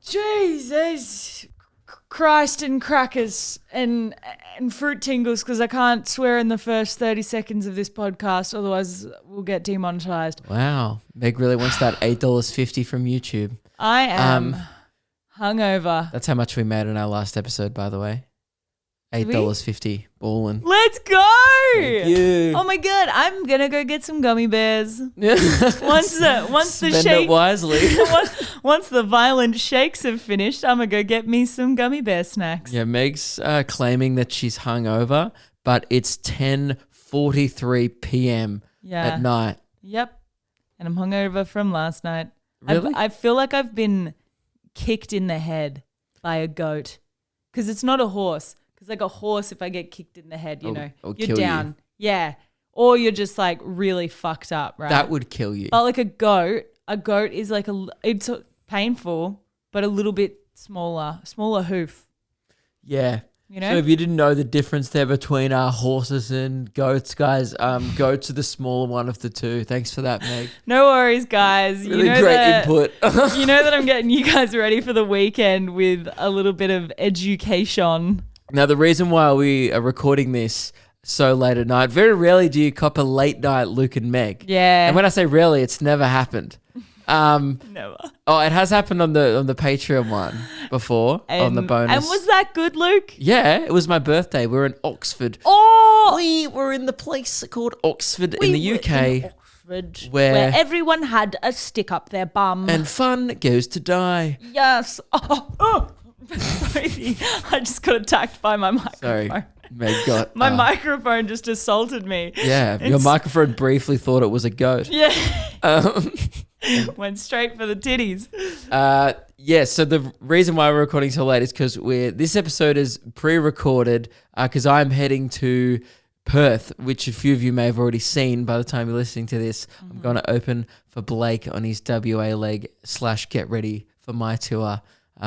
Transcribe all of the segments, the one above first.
Jesus Christ and crackers and fruit tingles, because I can't swear in the first 30 seconds of this podcast, otherwise we'll get demonetized. Wow. Meg really wants that $8.50 from YouTube. I am hungover. That's how much we made in our last episode, by the way. $8.50. Ballin'. Let's go! Thank you. Oh my God, I'm gonna go get some gummy bears. Once the Spend shake, it wisely. once the violent shakes have finished, I'm gonna go get me some gummy bear snacks. Yeah, Meg's claiming that she's hungover, but it's 10:43 p.m. at night. Yep. And I'm hungover from last night. Really? I feel like I've been kicked in the head by a goat, because it's not a horse. Because like a horse, if I get kicked in the head, It'll you're kill down. you. Yeah. Or you're just like really fucked up, right? That would kill you. But like a goat is like it's painful, but a little bit smaller hoof. Yeah. You know? So if you didn't know the difference there between horses and goats, guys, goats are the smaller one of the two. Thanks for that, Meg. No worries, guys. Really great input. You know that I'm getting you guys ready for the weekend with a little bit of education. Now, the reason why we are recording this so late at night, very rarely do you cop a late night Luke and Meg. Yeah. And when I say rarely, it's never happened. Never. Oh, it has happened on the Patreon one before, on the bonus. And was that good, Luke? Yeah, it was my birthday. We were in Oxford. Oh! We were in the place called Oxford in the UK. In Oxford, where everyone had a stick up their bum. And fun goes to die. Yes. Oh. Sorry, I just got attacked by my microphone. Sorry, Meg got... My microphone just assaulted me. Yeah, your microphone briefly thought it was a goat. Yeah. Went straight for the titties. Yeah, so the reason why we're recording so late is because this episode is pre-recorded because I'm heading to Perth, which a few of you may have already seen by the time you're listening to this. Mm-hmm. I'm going to open for Blake on his WA leg / get ready for my tour.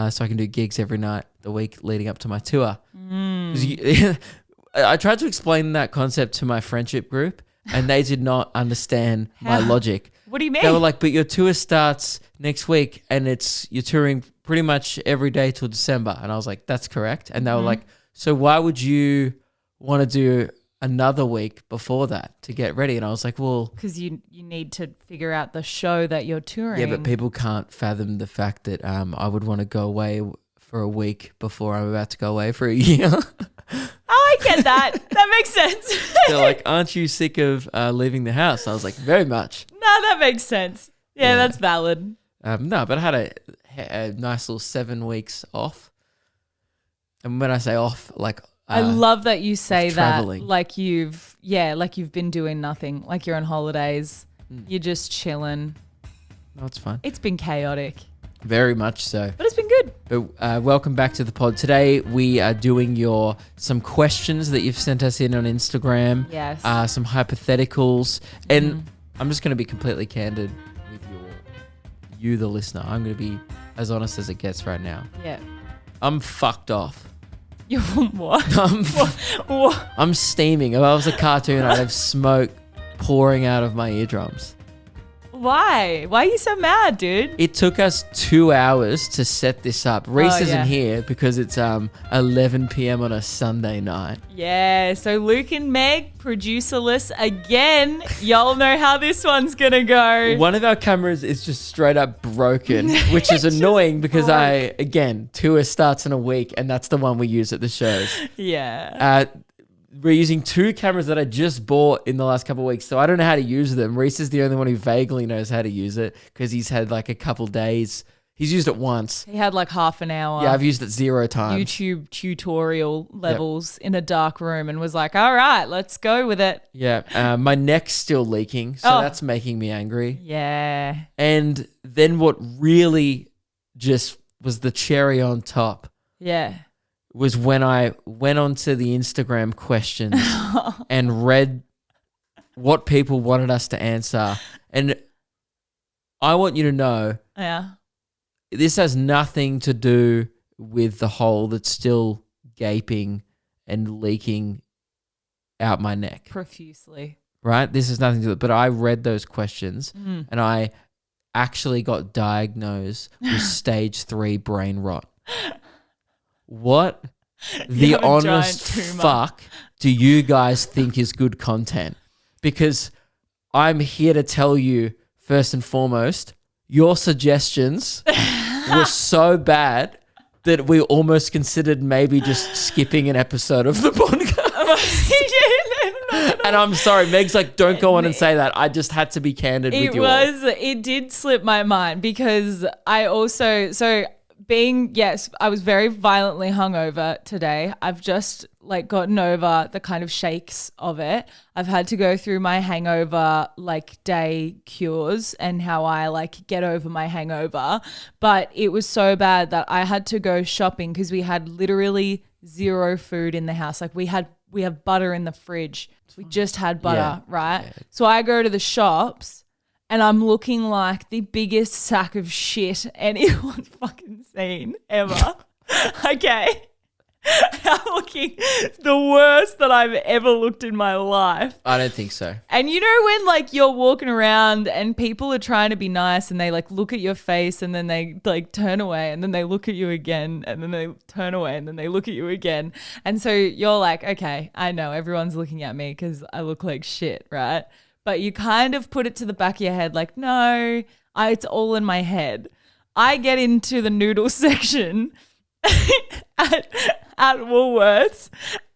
So I can do gigs every night the week leading up to my tour. I tried to explain that concept to my friendship group and they did not understand my logic. What do you mean? They were like, but your tour starts next week and you're touring pretty much every day till December. And I was like, that's correct. And they were like, so why would you want to do another week before that to get ready? And I was like, well, because you need to figure out the show that you're touring. Yeah, but people can't fathom the fact that I would want to go away for a week before I'm about to go away for a year. Oh, I get that. That makes sense. They're like, aren't you sick of leaving the house? I was like, very much. No, that makes sense. Yeah, that's valid. No, but I had a nice little 7 weeks off. And when I say off, like I love that you say that traveling. like you've been doing nothing, like you're on holidays. You're just chilling. No, it's fine. It's been chaotic. Very much so. But it's been good. But welcome back to the pod. Today we are doing some questions that you've sent us in on Instagram. Yes. Some hypotheticals. And I'm just going to be completely candid with you, the listener. I'm going to be as honest as it gets right now. Yeah. I'm fucked off. You're what? What? I'm steaming. If I was a cartoon, I'd have smoke pouring out of my eardrums. Why? Why are you so mad, dude? It took us 2 hours to set this up. Reese isn't here because it's 11 p.m. on a Sunday night. Yeah, so Luke and Meg, producerless again. Y'all know how this one's going to go. One of our cameras is just straight up broken, which is annoying because tour starts in a week and that's the one we use at the shows. Yeah. We're using 2 cameras that I just bought in the last couple of weeks, so I don't know how to use them. Reese is the only one who vaguely knows how to use it because he's had like a couple days. He's used it once. He had like half an hour. Yeah, I've used it 0 times. YouTube tutorial levels in a dark room and was like, all right, let's go with it. Yeah, my neck's still leaking, so that's making me angry. Yeah. And then what really just was the cherry on top. Yeah. Was when I went onto the Instagram questions and read what people wanted us to answer. And I want you to know, this has nothing to do with the hole that's still gaping and leaking out my neck. Profusely. Right? This has nothing to do with it. But I read those questions and I actually got diagnosed with stage 3 brain rot. What the have a giant honest tumor. fuck do you guys think is good content? Because I'm here to tell you, first and foremost, your suggestions were so bad that we almost considered maybe just skipping an episode of the podcast. And I'm sorry, Meg's like, don't go on and say that. I just had to be candid with you all. It did slip my mind because I also, I was very violently hungover today. I've just like gotten over the kind of shakes of it. I've had to go through my hangover like day cures and how I like get over my hangover. But it was so bad that I had to go shopping because we had literally zero food in the house. Like we have butter in the fridge. We just had butter, right? Yeah. So I go to the shops and I'm looking like the biggest sack of shit anyone's fucking seen ever. Okay. I'm looking the worst that I've ever looked in my life. I don't think so. And you know when like you're walking around and people are trying to be nice and they like look at your face and then they like turn away and then they look at you again and then they turn away and then they look at you again. And so you're like, okay, I know everyone's looking at me because I look like shit, right? But you kind of put it to the back of your head like, no, it's all in my head. I get into the noodle section at Woolworths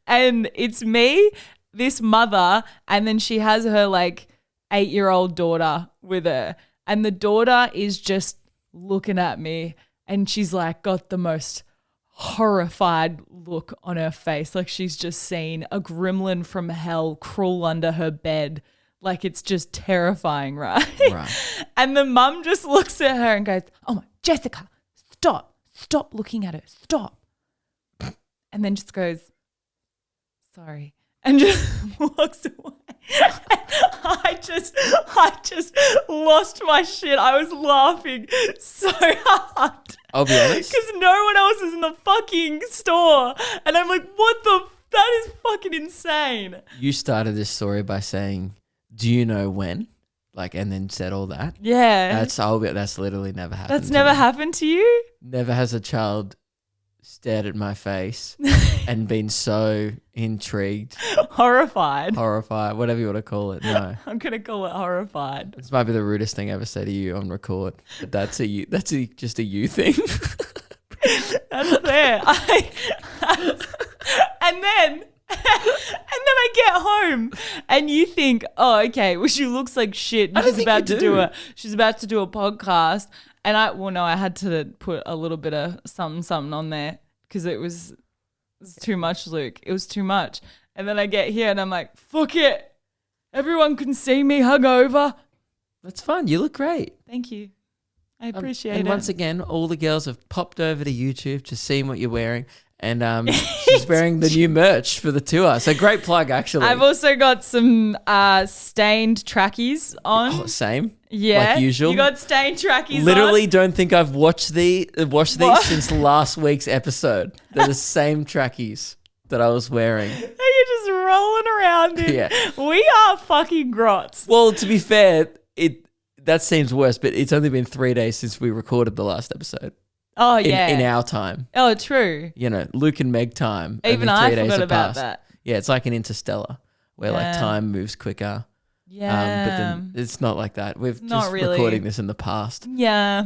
and it's me, this mother, and then she has her like 8-year-old daughter with her, and the daughter is just looking at me and she's like got the most horrified look on her face, like she's just seen a gremlin from hell crawl under her bed. Like it's just terrifying, right? And the mum just looks at her and goes, oh my, Jessica, stop looking at her, stop. And then just goes, sorry, and just walks away. I just lost my shit. I was laughing so hard. I'll be honest. Because no one else is in the fucking store. And I'm like, that is fucking insane. You started this story by saying, do you know when? Like, and then said all that. Yeah. That's literally never happened. That's never happened to you? Never has a child stared at my face and been so intrigued. Horrified, whatever you want to call it. No. I'm going to call it horrified. This might be the rudest thing I ever say to you on record, but that's just a you thing. That's fair. And then I get home and you think, oh, okay, well, she looks like shit. She's about to do a podcast. And I had to put a little bit of something on there because it was too much, Luke. It was too much. And then I get here and I'm like, fuck it. Everyone can see me hungover. That's fun. You look great. Thank you. I appreciate it. And once again, all the girls have popped over to YouTube to see what you're wearing. And she's wearing the new merch for the tour. So great plug, actually. I've also got some stained trackies on. Oh, same. Yeah. Like usual. You got stained trackies Literally on? don't think I've washed these since last week's episode. They're the same trackies that I was wearing. And you're just rolling around in. Yeah. We are fucking grots. Well, to be fair, that seems worse, but it's only been 3 days since we recorded the last episode. Oh, yeah. In our time. Oh, true. You know, Luke and Meg time. Even I forgot about that. Yeah, it's like an Interstellar where like time moves quicker. Yeah. But then it's not like that. We've not just really. recording this in the past. Yeah.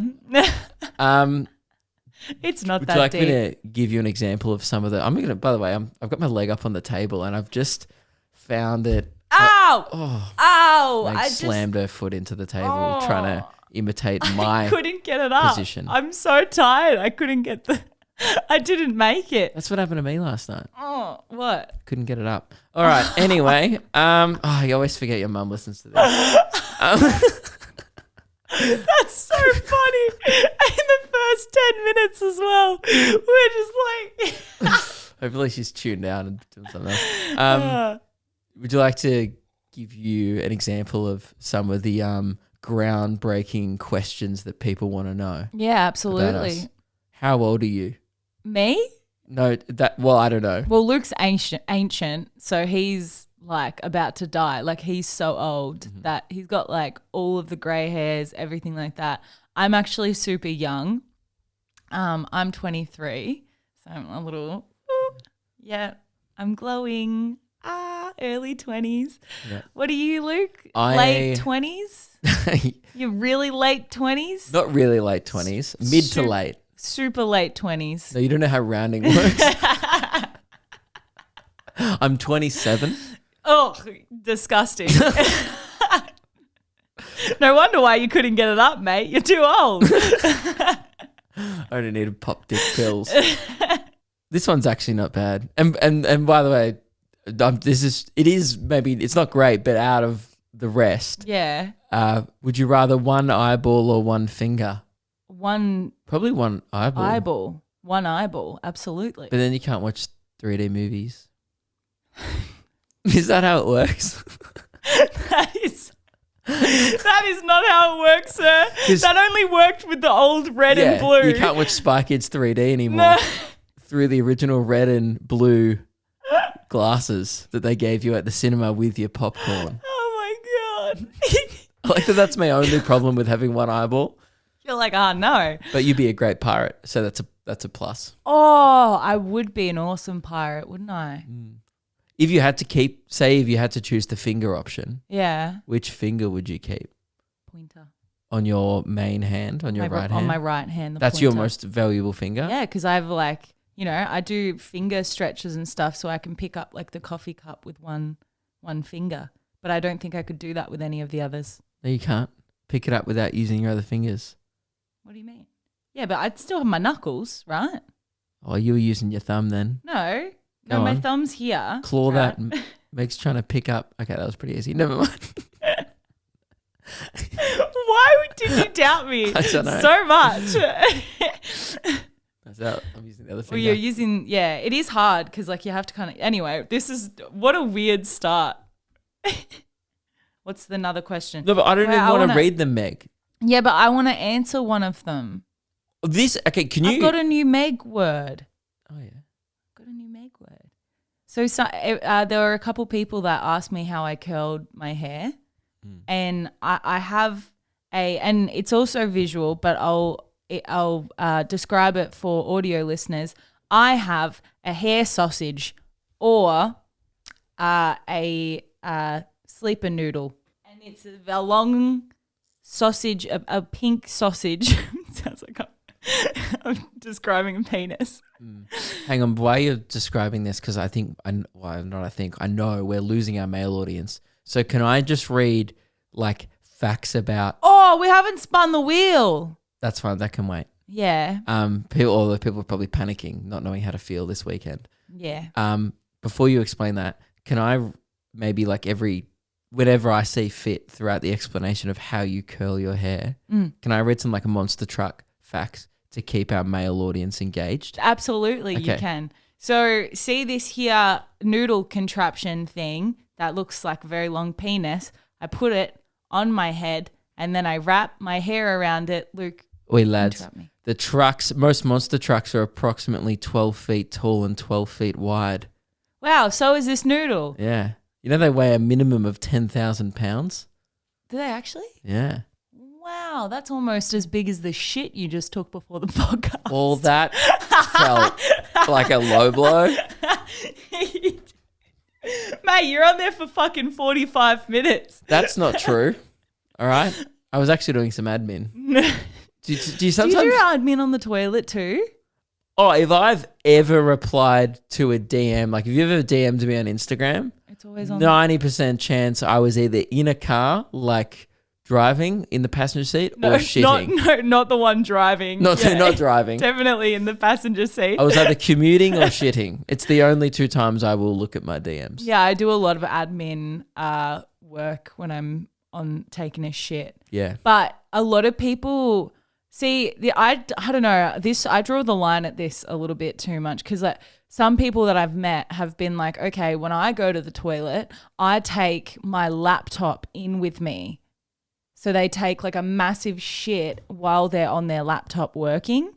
It's not Would that you like deep. me to give you an example of some of the... by the way, I've got my leg up on the table and I've just found it. Ow! Ow! Meg slammed her foot into the table trying to imitate my I couldn't get it up. position. I'm so tired. I couldn't get I didn't make it. That's what happened to me last night. Oh, what? Couldn't get it up. All right. Anyway, you always forget your mum listens to this. That's so funny. In the first 10 minutes as well, we're just like... Hopefully she's tuned out and doing something else. Would you like to give you an example of some of the groundbreaking questions that people want to know? Yeah, absolutely. How old are you? Me? No, I don't know. Well, Luke's ancient, so he's like about to die. Like he's so old that he's got like all of the grey hairs, everything like that. I'm actually super young. I'm 23, so I'm a little, yeah, I'm glowing. Early 20s. Yeah. What are you, Luke? Late 20s? You're really late 20s? Not really late 20s, mid to late. Super late 20s. No, you don't know how rounding works. I'm 27. Oh, disgusting. No wonder why you couldn't get it up, mate. You're too old. I only need to pop dick pills. This one's actually not bad. And by the way, it's not great, but out of the rest. Yeah. Would you rather one eyeball or one finger? Probably one eyeball. One eyeball, absolutely. But then you can't watch 3D movies. Is that how it works? That is not how it works, sir. That only worked with the old red and blue. You can't watch Spy Kids 3D anymore. Through the original red and blue glasses that they gave you at the cinema with your popcorn. Oh my God. I like that's my only problem with having one eyeball. You're like, oh no. But you'd be a great pirate, so that's a plus. Oh, I would be an awesome pirate, wouldn't I? If you had to choose the finger option, which finger would you keep? Pointer. On your main hand, on your right hand? On my right hand, That's pointer. your most valuable finger? Yeah, because I have I do finger stretches and stuff so I can pick up like the coffee cup with one finger. But I don't think I could do that with any of the others. No, you can't. Pick it up without using your other fingers. What do you mean? Yeah, but I'd still have my knuckles, right? Oh, you were using your thumb then. No, my thumb's here. Claw right? That. Meg's trying to pick up. Okay, that was pretty easy. Never mind. Why did you doubt me so much? I'm using the other finger. Well, you're using, it is hard because like you have to kind of, anyway, what a weird start. What's another question? No, but I don't even want to read them, Meg. Yeah, but I want to answer one of them. I've got a new Meg word. Oh, yeah. Got a new Meg word. So there were a couple people that asked me how I curled my hair. And I have and it's also visual, but I'll describe it for audio listeners. I have a hair sausage or a sleeper noodle, and it's a long sausage, a pink sausage. Sounds like I'm describing a penis. Hang on, why you're describing this? Because I know we're losing our male audience. So can I just read like facts about? Oh, we haven't spun the wheel. That's fine. That can wait. Yeah. People are probably panicking, not knowing how to feel this weekend. Yeah. Before you explain that, can I maybe like whenever I see fit throughout the explanation of how you curl your hair, can I read some like a monster truck facts to keep our male audience engaged? Absolutely, okay. You can. So see this here noodle contraption thing that looks like a very long penis. I put it on my head and then I wrap my hair around it. Luke, wait, lads, most monster trucks are approximately 12 feet tall and 12 feet wide. Wow, so is this noodle. Yeah. You know they weigh a minimum of 10,000 pounds? Do they actually? Yeah. Wow, that's almost as big as the shit you just took before the podcast. Well, that felt like a low blow. Mate, you're on there for fucking 45 minutes. That's not true. All right? I was actually doing some admin. Do you sometimes... Do you do admin on the toilet too? Oh, if I've ever replied to a DM, like if you've ever DM'd me on Instagram, it's always on 90% chance I was either in a car, like driving in the passenger seat, or shitting. Not the one driving. Not driving. Definitely in the passenger seat. I was either commuting or shitting. It's the only two times I will look at my DMs. Yeah, I do a lot of admin work when I'm on taking a shit. Yeah. But a lot of people... See, I don't know, I draw the line at this a little bit too much because like some people that I've met have been like, okay, when I go to the toilet, I take my laptop in with me. So they take like a massive shit while they're on their laptop working.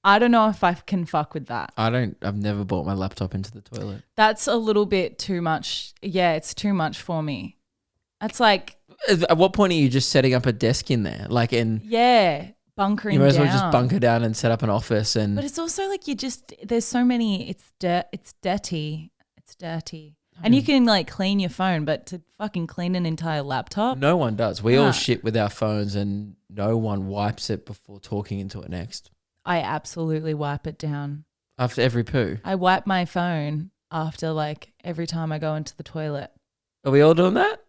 I don't know if I can fuck with that. I've never brought my laptop into the toilet. That's a little bit too much. Yeah, it's too much for me. That's like, At what point are you just setting up a desk in there? Like yeah, bunkering you might as well down. just bunker down and set up an office and. But it's also like there's so many, it's dirty. It's dirty. And you can like clean your phone, but to fucking clean an entire laptop. No one does. We all shit with our phones and no one wipes it before talking into it next. I absolutely wipe it down. After every poo. I wipe my phone after like every time I go into the toilet. Are we all doing that?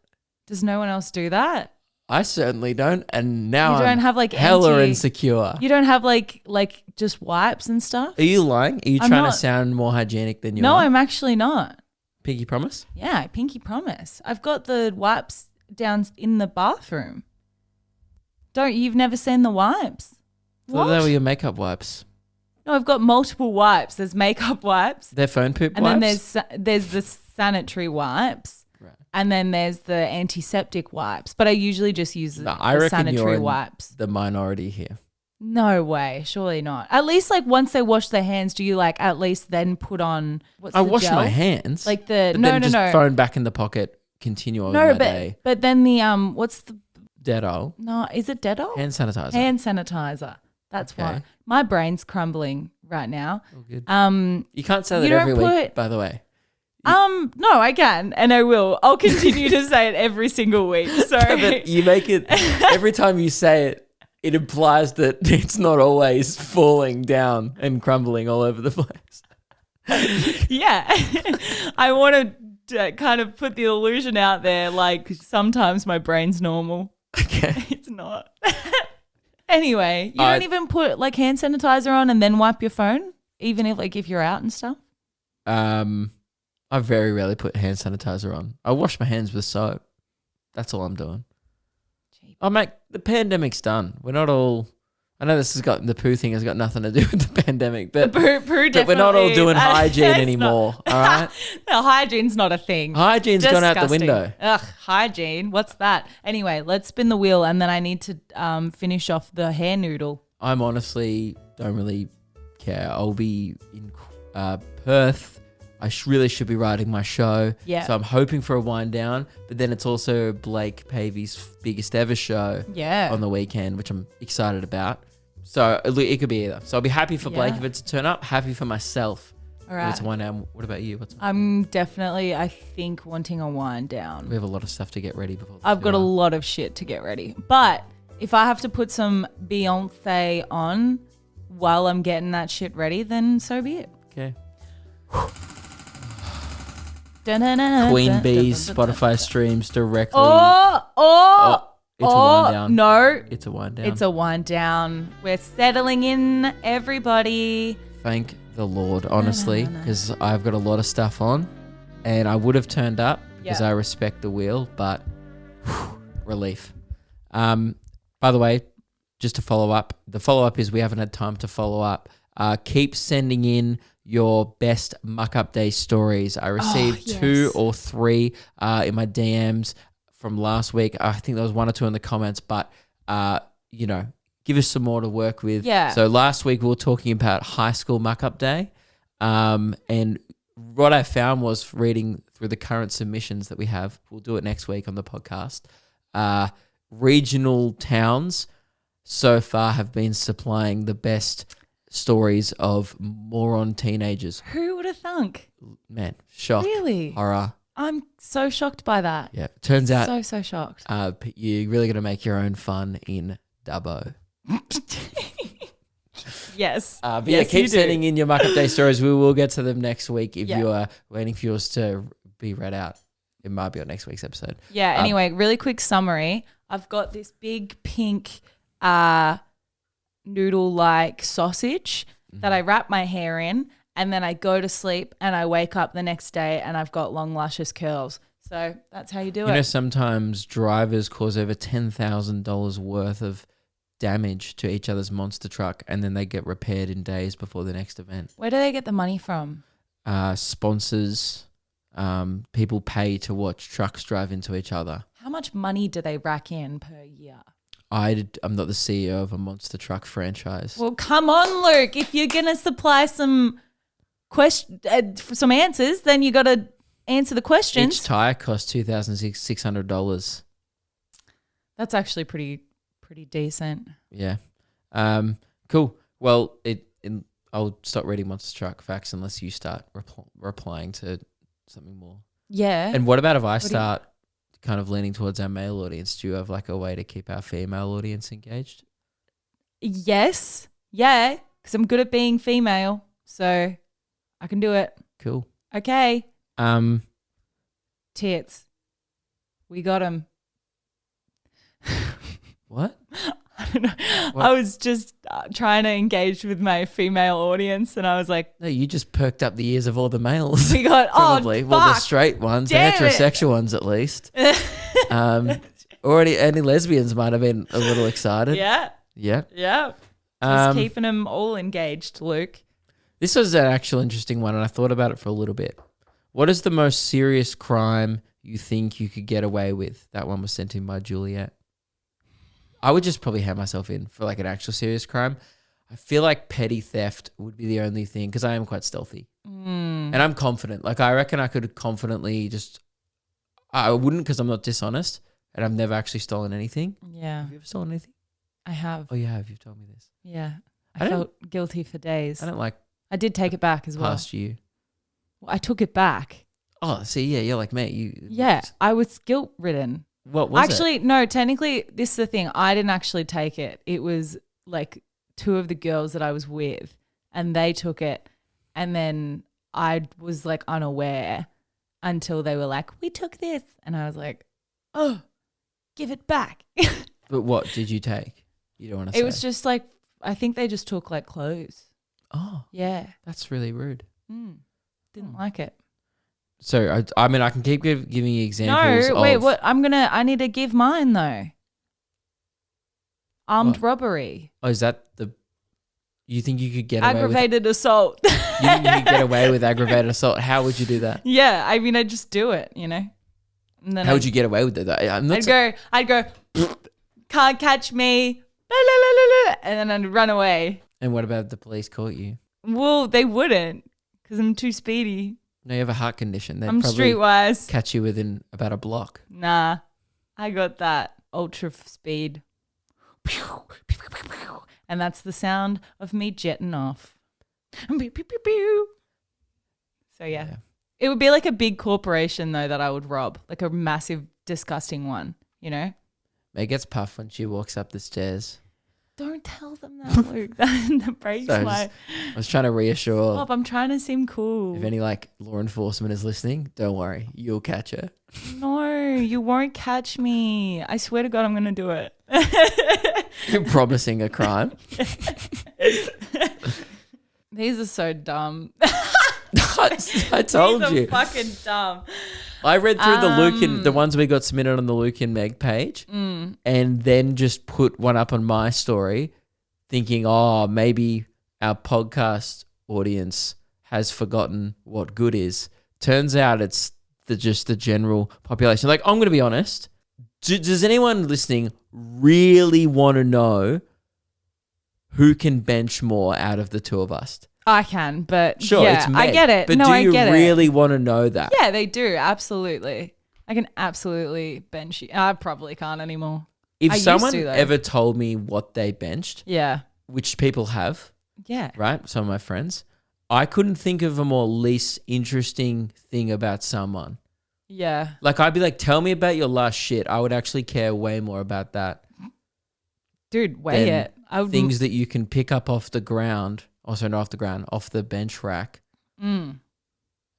Does no one else do that? I certainly don't. And now You don't have like hella insecure. You don't have like just wipes and stuff? Are you lying? Are you I'm trying not. to sound more hygienic than you No, are? I'm actually not. Pinky promise? Yeah, I pinky promise. I've got the wipes down in the bathroom. You've never seen the wipes? So they were your makeup wipes. No, I've got multiple wipes. There's makeup wipes. They're phone poop And wipes? then there's the sanitary wipes. Right. And then there's the antiseptic wipes. But I usually just use the I reckon sanitary you're in wipes. the minority here. No way. Surely not. At least like once they wash their hands, do you like at least then put on I the wash gel? my hands. Like the but no then no just no. phone back in the pocket, continue on my day. But then the what's the Dettol. no, is it Dettol? Hand sanitizer. Hand sanitizer. That's Okay. why. My brain's crumbling right now. All good. Um You can't say that you don't every week, put- by the way. no, I can and I will. I'll continue to say it every single week. Sorry. But you make it, every time you say it, it implies that it's not always falling down and crumbling all over the place. Yeah. I want to kind of put the illusion out there like sometimes my brain's normal. Okay. It's not. Anyway, you don't even put like hand sanitizer on and then wipe your phone, even if you're out and stuff? I very rarely put hand sanitizer on. I wash my hands with soap. That's all I'm doing. Oh, mate, the pandemic's done. We're not all. I know the poo thing has got nothing to do with the pandemic, but, Poo but we're not all definitely doing is. hygiene It's anymore. All right, No, hygiene's not a thing. hygiene's gone out the Disgusting. window. Ugh, hygiene. What's that? Anyway, let's spin the wheel and then I need to finish off the hair noodle. I'm honestly don't really care. I'll be in Perth. I really should be writing my show. Yeah. So I'm hoping for a wind down, but then it's also Blake Pavey's biggest ever show Yeah. on the weekend, which I'm excited about. So it could be either. So I'll be happy for Blake Yeah. if it's a turn up, happy for myself All if right. it's a wind down. What about you? I'm definitely, I think, wanting a wind down. We have a lot of stuff to get ready before. I've got a lot of shit to get ready. But if I have to put some Beyonce on while I'm getting that shit ready, then so be it. Okay. Queen Bee's Spotify streams directly. It's a wind down. No, It's a wind down. it's a wind down. We're settling in, everybody. Thank the Lord, honestly, because I've got a lot of stuff on, and I would have turned up because Yeah. I respect the wheel, but relief. By the way, just to follow up, the follow-up is we haven't had time to follow up. Keep sending in your best muck-up day stories. I received 2 or 3 in my DMs from last week. I think there was 1 or 2 in the comments, but, give us some more to work with. Yeah. So last week we were talking about high school muck-up day, and what I found was reading through the current submissions that we have, we'll do it next week on the podcast, regional towns so far have been supplying the best stories of moron teenagers. Who would have thunk? Man, shock. Really? Horror. I'm so shocked by that. Yeah. Turns out So shocked. you're really going to make your own fun in Dubbo. Yes. But Yes, keep you do. sending in your muck-up day stories. We will get to them next week if Yeah. you are waiting for yours to be read out. It might be on next week's episode. Yeah, anyway, really quick summary. I've got this big pink noodle-like sausage that I wrap my hair in, and then I go to sleep and I wake up the next day and I've got long, luscious curls. So that's how you do You know, it. sometimes drivers cause over $10,000 worth of damage to each other's monster truck, and then they get repaired in days before the next event. Where do they get the money from? Sponsors, people pay to watch trucks drive into each other. How much money do they rack in per year? I'm not the CEO of a monster truck franchise. Well, come on, Luke. If you're gonna supply some some answers, then you got to answer the questions. Each tire costs $2,600. That's actually pretty decent. Yeah. Cool. Well, I'll stop reading monster truck facts unless you start replying to something more. Yeah. And what about if I start kind of leaning towards our male audience? Do you have like a way to keep our female audience engaged? Yes. Yeah. Because I'm good at being female. So I can do it. Cool. Okay. Tits. We got them. What? I don't know. What? I was just trying to engage with my female audience and I was like, No, you just perked up the ears of all the males. we got, Probably. oh, Well, the fuck. straight ones, the Damn it. heterosexual ones at least. Already, any lesbians might have been a little excited. Yeah. Yeah. Yeah. Just keeping them all engaged, Luke. This was an actual interesting one, and I thought about it for a little bit. What is the most serious crime you think you could get away with? That one was sent in by Juliet. I would just probably hand myself in for like an actual serious crime. I feel like petty theft would be the only thing because I am quite stealthy. And I'm confident. Like I reckon I could confidently I wouldn't because I'm not dishonest and I've never actually stolen anything. Yeah. Have you ever stolen anything? I have. Oh, you have. You've told me this. Yeah. I I don't- felt guilty for days. I don't like I did take it back as well. past you. Well, I took it back. Oh, see, yeah, you're like me. Yeah. I was guilt ridden. What was it? Actually, no, technically, this is the thing. I didn't actually take it. It was like two of the girls that I was with and they took it. And then I was like unaware until they were like, we took this. And I was like, oh, give it back. But what did you take? You don't want to say. It was just like, I think they just took like clothes. Oh, Yeah. that's really rude. Didn't like it. So, I mean, I can keep giving you examples. No, wait, of, what? I need to give mine though. Armed What? robbery. Oh, is that you think you could get away with Aggravated assault. You think you could get away with aggravated assault? How would you do that? Yeah, I mean, I just do it, you know. And then How would you get away with it? I'm not I'd go, can't catch me, la, la, la, la, la, and then I'd run away. And what about if the police caught you? Well, they wouldn't because I'm too speedy. No, you have a heart condition. They'd I'm probably streetwise. catch you within about a block. Nah, I got that ultra speed. And that's the sound of me jetting off. So yeah. It would be like a big corporation though that I would rob, like a massive, disgusting one, you know? Meg gets puffed when she walks up the stairs. Don't tell them that, Luke. That breaks So my... I was trying to reassure Bob, I'm trying to seem cool. if any like law enforcement is listening, don't worry, you'll catch her. No, you won't catch me. I swear to God, I'm going to do it. You're promising a crime. These are so dumb. I told These are you. fucking dumb. I read through the Luke the ones we got submitted on the Luke and Meg page and then just put one up on my story thinking, oh, maybe our podcast audience has forgotten what good is. Turns out it's just the general population. Like, I'm going to be honest. Does anyone listening really want to know who can bench more out of the two of us? I can, but Sure, yeah, it's Meg. I get it. But No, do I you get really want to know that? Yeah, they do. Absolutely. I can absolutely bench you. I probably can't anymore. If I used someone to, though. ever told me what they benched, Yeah. which people have, Yeah. right? Some of my friends, I couldn't think of a more least interesting thing about someone. Yeah. Like, I'd be like, tell me about your last shit. I would actually care way more about that. Dude, weigh than it. I would Things that you can pick up off the ground. Also, not off the ground, off the bench rack. and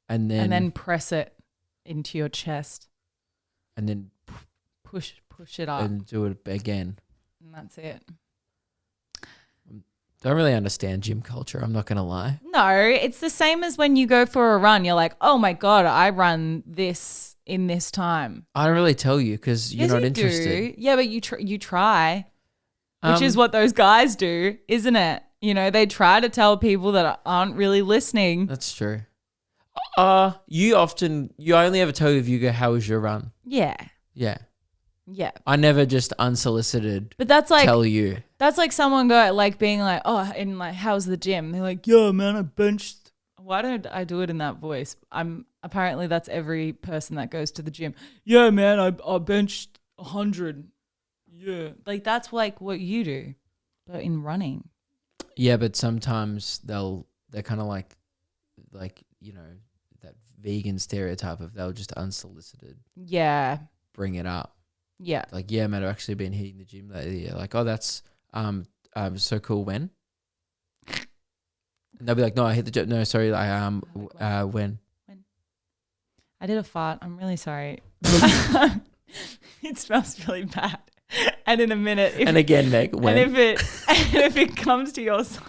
And then press it into your chest. and then Push it up. and do it again. And that's it. Don't really understand gym culture. I'm not going to lie. No, it's the same as when you go for a run. You're like, oh my God, I run this in this time. I don't really tell you because you're Yes, not you interested. do. Yeah, but you try, which is what those guys do, isn't it? You know, they try to tell people that aren't really listening. That's true. You only ever tell if you go, how was your run? Yeah. Yeah. Yeah. I never just unsolicited But that's like tell you. that's like someone being like, oh, and like, how's the gym? They're like, yeah, man, I benched. Why don't I do it in that voice? Apparently that's every person that goes to the gym. Yeah, man, I benched 100. Yeah. Like that's like what you do, but in running. Yeah, but sometimes they're kind of like, that vegan stereotype of they'll just unsolicited Yeah. bring it up. Yeah. Like, yeah, man, I've actually been hitting the gym lately. Yeah. Like, oh, that's so cool. When? And they'll be like, no, I hit the gym. No, sorry, when? I did a fart. I'm really sorry. It smells really bad. And in a minute, And again, Meg, when? and if it comes to your side,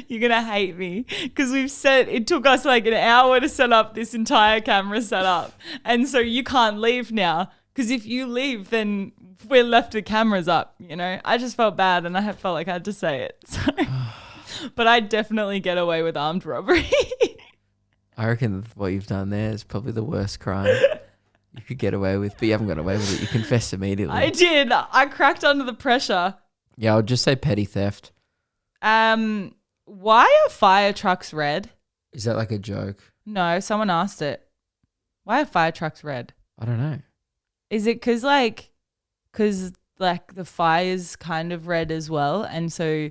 you're gonna hate me because it took us like an hour to set up this entire camera setup, and so you can't leave now because if you leave, then we're left with cameras up. You know, I just felt bad, and I felt like I had to say it. So, but I definitely get away with armed robbery. I reckon what you've done there is probably the worst crime you could get away with, but you haven't got away with it. You confessed immediately. I did. I cracked under the pressure. Yeah, I'll just say petty theft. Why are fire trucks red? Is that like a joke? No, someone asked it. Why are fire trucks red? I don't know. Is it because the fire's kind of red as well, and so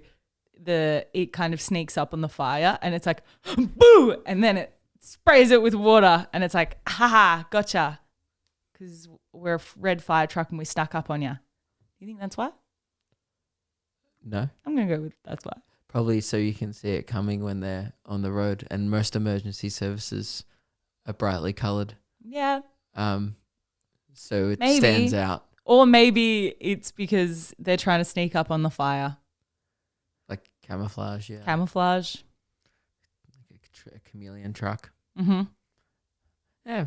it kind of sneaks up on the fire, and it's like boo, and then it sprays it with water, and it's like haha, gotcha, because we're a red fire truck and we stuck up on you. You think that's why? No. I'm gonna go with that's why. Probably so you can see it coming when they're on the road, and most emergency services are brightly coloured. Yeah. So it Maybe. stands out. Or maybe it's because they're trying to sneak up on the fire. Like camouflage, yeah. Camouflage. Like a chameleon truck. Mm-hmm. Yeah.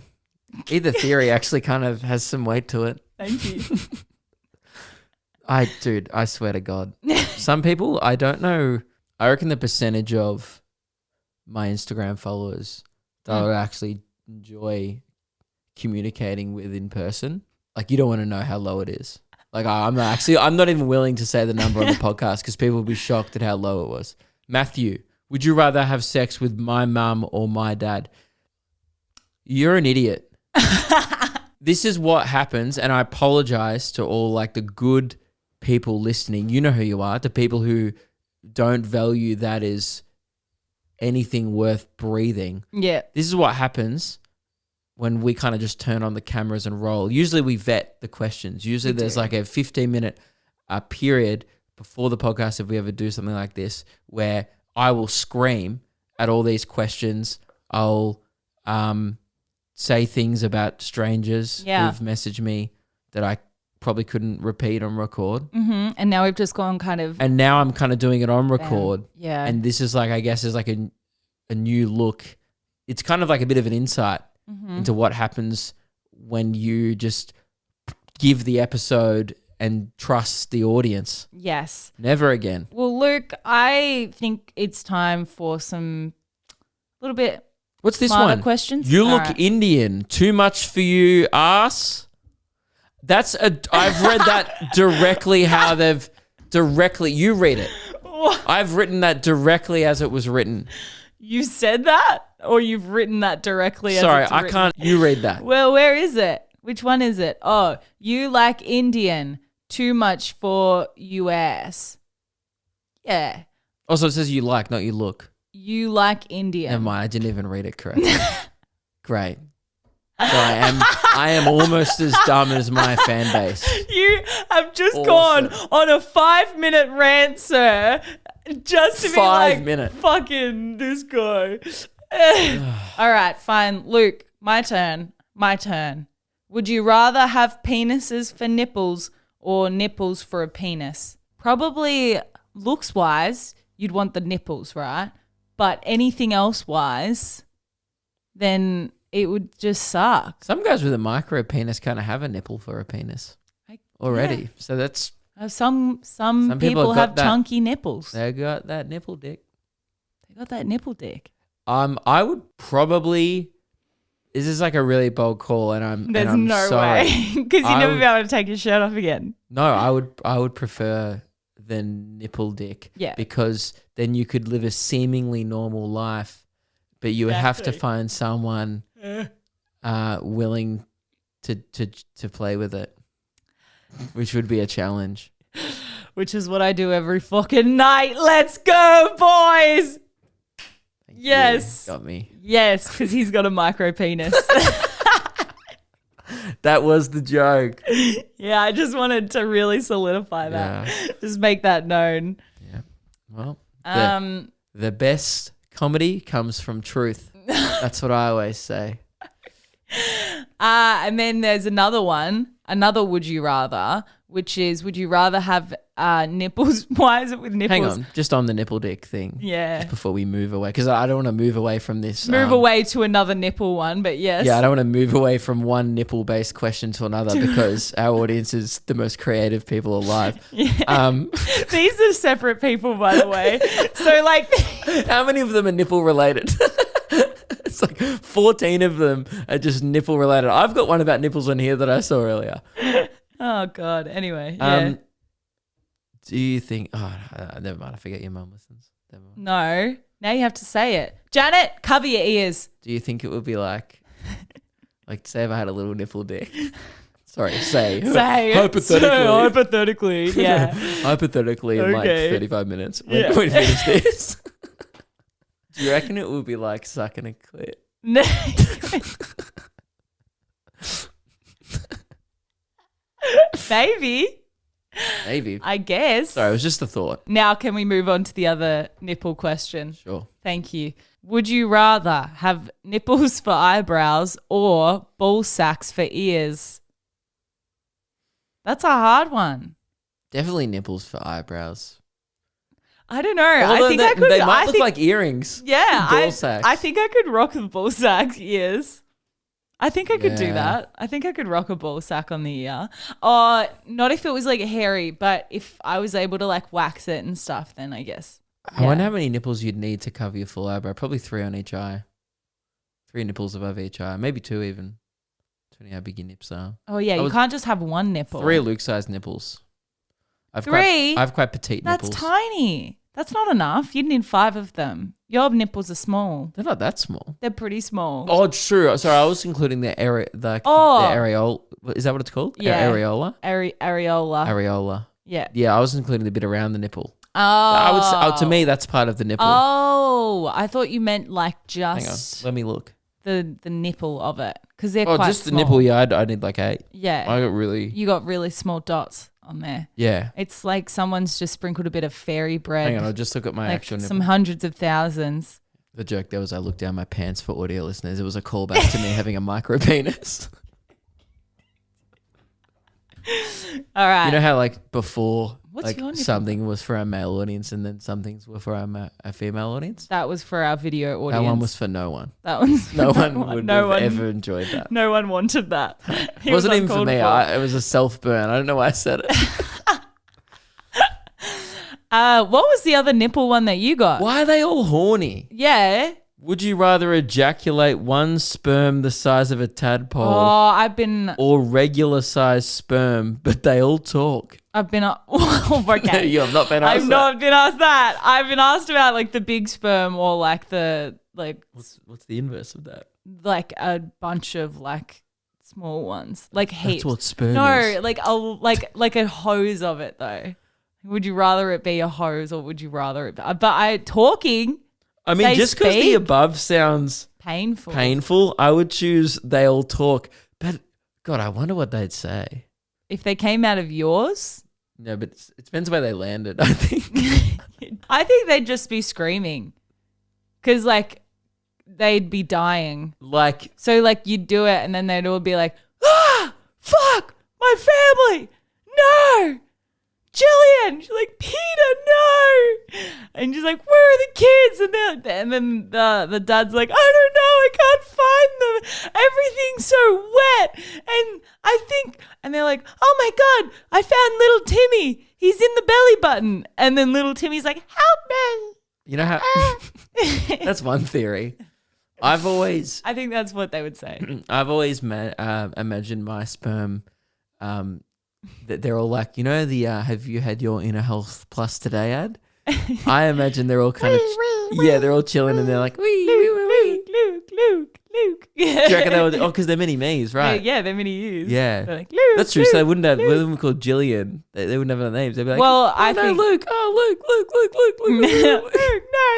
Either theory actually kind of has some weight to it. Thank you. I swear to God. Some people, I don't know. I reckon the percentage of my Instagram followers that I would actually enjoy communicating with in person, like you don't want to know how low it is. Like I'm not even willing to say the number on the podcast because people would be shocked at how low it was. Matthew, would you rather have sex with my mum or my dad? You're an idiot. This is what happens, and I apologize to all like the good people listening. You know who you are. The people who don't value that as anything worth breathing. Yeah. This is what happens when we kind of just turn on the cameras and roll. Usually we vet the questions. Usually there's like a 15-minute period before the podcast, if we ever do something like this, where I will scream at all these questions. I'll say things about strangers who've messaged me that I probably couldn't repeat on record. Mm-hmm. And now we've just gone kind of... And now I'm kind of doing it on record. Yeah. And this is like, I guess, is like a new look. It's kind of like a bit of an insight into what happens when you just give the episode and trust the audience. Yes. Never again. Well, Luke, I think it's time for some little bit... What's this smarter one? questions. You All look right. Indian. Too much for you, ass. I've read that directly how they've directly. You read it. What? I've written that directly as it was written. You said that, or you've written that directly? Sorry, as it's I written? can't. You read that. Well, where is it? Which one is it? Oh, you like Indian. Too much for US. Yeah. Also, it says you like, not you look. You like Indian. Never mind. I didn't even read it correctly. Great. So I am almost as dumb as my fan base. You have just Awesome. gone on a 5-minute rant, sir, just to be 5 like, minute. fucking this guy. All right, fine. Luke, my turn. Would you rather have penises for nipples or nipples for a penis? Probably looks-wise, you'd want the nipples, right? But anything else-wise, then it would just suck. Some guys with a micro penis kind of have a nipple for a penis already. Yeah. So that's... Some people people have have got that. chunky nipples. They got that nipple dick. They got that nipple dick. I would probably... This is like a really bold call, and I'm There's no sorry. way because you never be able to take your shirt off again. No, I would prefer the nipple dick. Yeah. Because then you could live a seemingly normal life, but you would have to find someone willing to play with it, which would be a challenge. Which is what I do every fucking night. Let's go, boys. Yes. Got me. Yes, because he's got a micro penis. That was the joke. Yeah, I just wanted to really solidify that. Yeah. Just make that known. Yeah. Well, the best comedy comes from truth. That's what I always say. And then there's another would you rather, which is would you rather have nipples? Why is it with nipples? Hang on, just on the nipple dick thing. Yeah. Just before we move away, because I don't want to move away from this. Move away to another nipple one, but yes. Yeah, I don't want to move away from one nipple-based question to another because our audience is the most creative people alive. Yeah. These are separate people, by the way. So like, how many of them are nipple-related? It's like 14 of them are just nipple-related. I've got one about nipples on here that I saw earlier. Oh God. Anyway, yeah. Do you think? Oh, never mind. I forget your mum listens. Never mind. No. Now you have to say it. Janet, cover your ears. Do you think it would be like say if I had a little nipple dick? Sorry, say hypothetically, yeah. Hypothetically, in like 35 minutes. When we finish this. Do you reckon it would be like sucking a clit? No. Maybe. I guess. Sorry, it was just a thought. Now can we move on to the other nipple question? Sure. Thank you. Would you rather have nipples for eyebrows or ball sacks for ears? That's a hard one. Definitely nipples for eyebrows. I don't know. Although I think I could. They might look like earrings. Yeah. Ball sacks. I think I could rock the ball sack ears. I think I could do that. I think I could rock a ball sack on the ear. Not if it was like hairy, but if I was able to like wax it and stuff, then I guess. Yeah. I wonder how many nipples you'd need to cover your full eyebrow. Probably 3 on each eye. 3 nipples above each eye. Maybe 2 even. Depending how big your nips are. Oh yeah, you can't just have one nipple. 3 Luke-sized nipples. I have quite petite nipples. That's tiny. That's not enough. You'd need 5 of them. Your nipples are small. They're not that small. They're pretty small. Oh, true. Sorry, I was including the areola. Is that what it's called? Yeah. Areola? Areola. Areola. Yeah. Yeah, I was including the bit around the nipple. Oh. I would say, to me, that's part of the nipple. Oh, I thought you meant like just. Hang on, let me look. The nipple of it, because they're quite just small. the nipple. Yeah, I need like 8. Yeah. You got really small dots on there. Yeah. It's like someone's just sprinkled a bit of fairy bread. Hang on, I'll just look at my actual nipple. Some hundreds of thousands. The joke there was I looked down my pants for audio listeners. It was a callback to me having a micro penis. All right. You know how like before What's your nipple? something was for our male audience and then some things were for our female audience? That was for our video audience. That one was for no one. That one's no one would have ever enjoyed that. No one wanted that. It wasn't even for me. It was a self-burn. I don't know why I said it. What was the other nipple one that you got? Why are they all horny? Yeah. Would you rather ejaculate one sperm the size of a tadpole or regular size sperm, but they all talk? Okay. You have not been asked I've not been asked that. I've been asked about like the big sperm or like the like. What's the inverse of that? Like a bunch of like small ones, like heaps. That's what sperm is. No, like a hose of it though. Would you rather it be a hose or would you rather it be? But talking. I mean, just because the above sounds painful, I would choose they all talk. But God, I wonder what they'd say. If they came out of yours? No, but it depends where they landed, I think. I think they'd just be screaming. Because, like, they'd be dying. So, like, you'd do it and then they'd all be like, fuck, my family, no. Jillian, she's like, Peter, no. And she's like, where are the kids? And then the dad's like, I don't know, I can't find them. Everything's so wet. And they're like, oh my God, I found little Timmy. He's in the belly button. And then little Timmy's like, help me. You know how, that's one theory. I've always I think that's what they would say. imagined my sperm that they're all like, you know, the have you had your Inner Health Plus today ad? I imagine they're all kind of they're all chilling and they're like, Luke. Do you reckon they would? Oh, because they're mini me's, right? Yeah, they're mini U's. Yeah, they're like, Luke, that's true. Luke, So they wouldn't have. Luke. They wouldn't be called Jillian. They wouldn't have names. They'd be like, well, oh, I no, think Luke. Oh, Luke. Luke, no,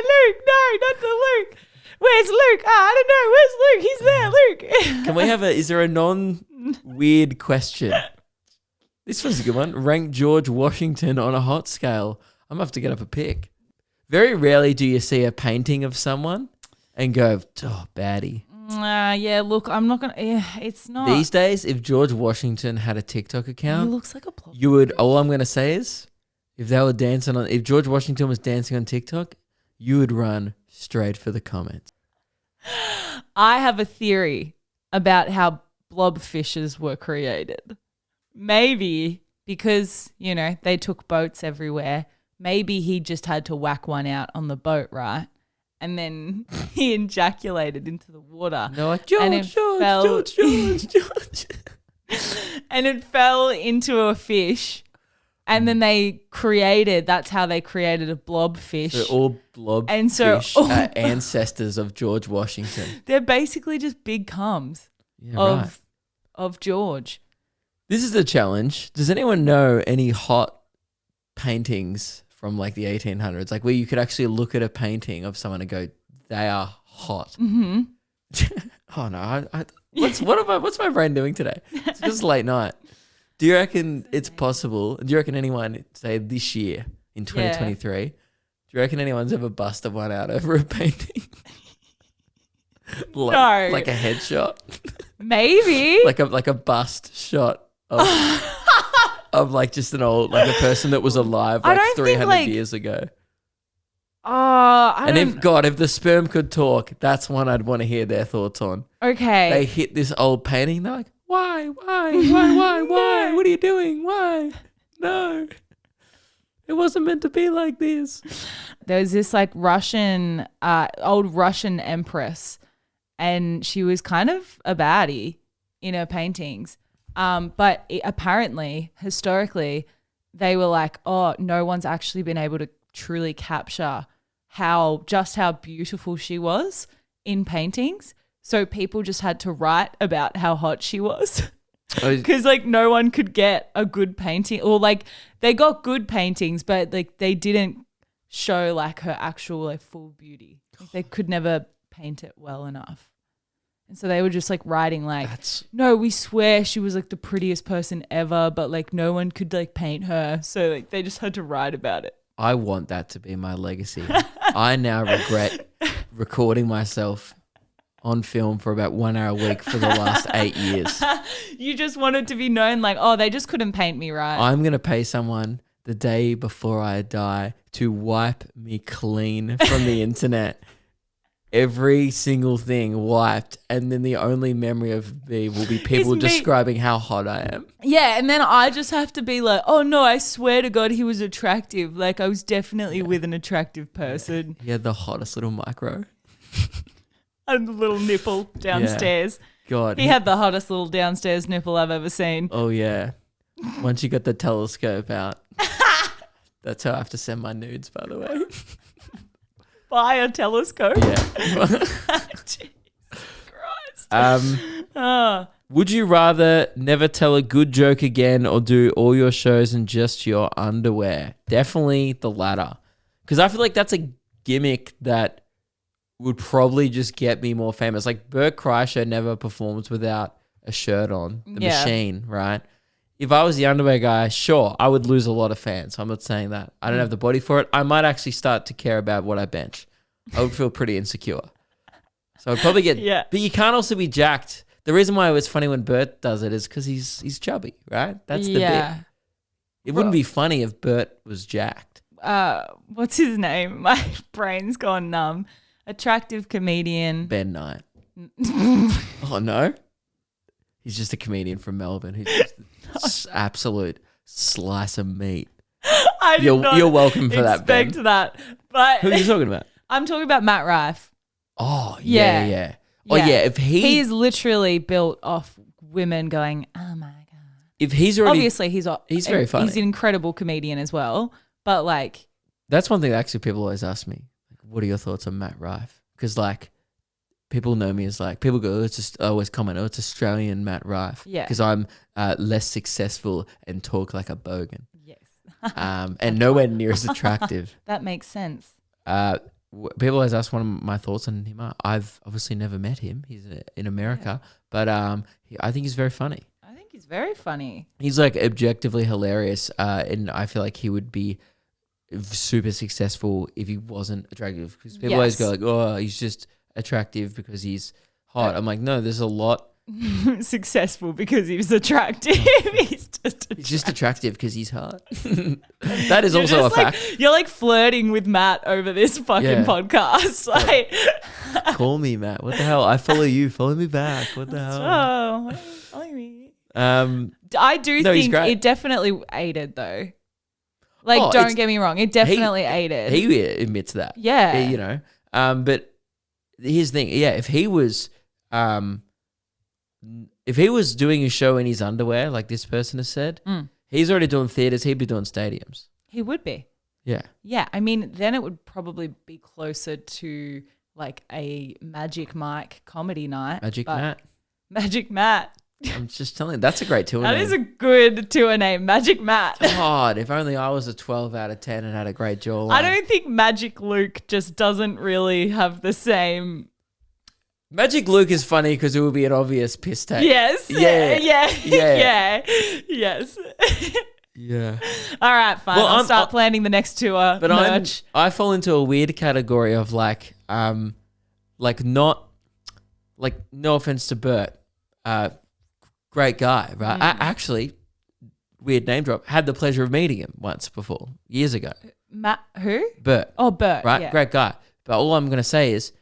not the Luke. Where's Luke? I don't know. Where's Luke? He's there, Luke. Can we have is there a non-weird question? This was a good one. Rank George Washington on a hot scale. I'm going to have to get up a pic. Very rarely do you see a painting of someone and go, oh, baddie. Yeah, look, I'm not going to, it's not. These days, if George Washington had a TikTok account, he looks like a blob. you would, all I'm going to say is, if George Washington was dancing on TikTok, you would run straight for the comments. I have a theory about how blobfishes were created. Maybe because, you know, they took boats everywhere. Maybe he just had to whack one out on the boat, right? And then he ejaculated into the water. No, like, George. And it fell into a fish. And then that's how they created a blobfish. So all blobfish are ancestors of George Washington. They're basically just big cums of George. This is a challenge. Does anyone know any hot paintings from like the 1800s? Like where you could actually look at a painting of someone and go, they are hot. Mm-hmm. Oh no. What's my brain doing today? It's just late night. Do you reckon it's possible? Do you reckon anyone, say this year in 2023, do you reckon anyone's ever busted one out over a painting? No. Like a headshot? Maybe. like a bust shot of like just an old, like a person that was alive like 300 years ago. If the sperm could talk, that's one I'd want to hear their thoughts on. Okay. They hit this old painting, they're like, why? What are you doing? Why? No. It wasn't meant to be like this. There was this like old Russian empress, and she was kind of a baddie in her paintings. But apparently, historically, they were like, oh, no one's actually been able to truly capture how beautiful she was in paintings. So people just had to write about how hot she was. Because like no one could get a good painting, or like they got good paintings, but like they didn't show like her actual like full beauty. Like, they could never paint it well enough. And so they were just like writing like, no, we swear she was like the prettiest person ever, but like no one could like paint her. So like they just had to write about it. I want that to be my legacy. I now regret recording myself on film for about 1 hour a week for the last 8 years. You just wanted to be known like, oh, they just couldn't paint me right. I'm going to pay someone the day before I die to wipe me clean from the internet. Every single thing wiped, and then the only memory of me will be people describing how hot I am. Yeah, and then I just have to be like, oh no, I swear to God he was attractive. Like I was definitely with an attractive person. He had the hottest little micro. And the little nipple downstairs. Yeah. God. He had the hottest little downstairs nipple I've ever seen. Oh yeah. Once you got the telescope out. That's how I have to send my nudes, by the way. Buy a telescope. Yeah. Jesus Christ. Would you rather never tell a good joke again or do all your shows in just your underwear? Definitely the latter. Because I feel like that's a gimmick that would probably just get me more famous. Like Bert Kreischer never performs without a shirt on. The Machine, right? If I was the underwear guy, sure, I would lose a lot of fans. I'm not saying that. I don't have the body for it. I might actually start to care about what I bench. I would feel pretty insecure. So I'd probably get... Yeah. But you can't also be jacked. The reason why it was funny when Bert does it is because he's chubby, right? That's the bit. It wouldn't be funny if Bert was jacked. What's his name? My brain's gone numb. Attractive comedian. Ben Knight. Oh, no? He's just a comedian from Melbourne who's just absolute slice of meat. You're welcome for that, Ben. Expect that. But who are you talking about? I'm talking about Matt Rife. Oh, yeah, Yeah. yeah. Oh, yeah. If he is literally built off women going, oh my God. if he's already Obviously, he's very funny. He's an incredible comedian as well. But like, That's one thing that actually people always ask me. Like, what are your thoughts on Matt Rife? Because like people know me as like people go, it's just I always comment, it's Australian Matt Rife. Yeah. Because I'm less successful and talk like a bogan. yes. And nowhere near as attractive. That makes sense. People always ask one of my thoughts on him. I've obviously never met him. He's in America, but I think he's very funny. I think he's very funny. He's like objectively hilarious, and I feel like he would be super successful if he wasn't attractive. Because people always go like, "Oh, he's just attractive because he's hot." I'm like, no, there's a lot. Successful because he was attractive. He's just attractive because he's hot. That is also a fact. You're like flirting with Matt over this fucking podcast. Like, call me Matt. What the hell? I follow you. Follow me back. What the hell? oh, why are you following me? I think it definitely aided though. Like, don't get me wrong, it definitely aided. He admits that. Yeah. You know. But here's the thing. Yeah, if he was doing a show in his underwear, like this person has said, he's already doing theaters. He'd be doing stadiums. He would be. Yeah. Yeah. I mean, then it would probably be closer to like a Magic Mike comedy night. Magic Matt. Magic Matt. I'm just telling you, that's a great tour name. That is a good tour name, Magic Matt. God, if only I was a 12 out of 10 and had a great jawline. I don't think Magic Luke just doesn't really have the same. Magic Luke is funny because it would be an obvious piss take. Yes. Yeah. Yes. Yeah. All right, fine. Well, I'll start planning the next tour. But merch. I fall into a weird category of like not, like, no offense to Bert, great guy, right? I actually, weird name drop, had the pleasure of meeting him once before, years ago. Matt, who? Bert. Oh, Bert. Right? Yeah. Great guy. But all I'm going to say is,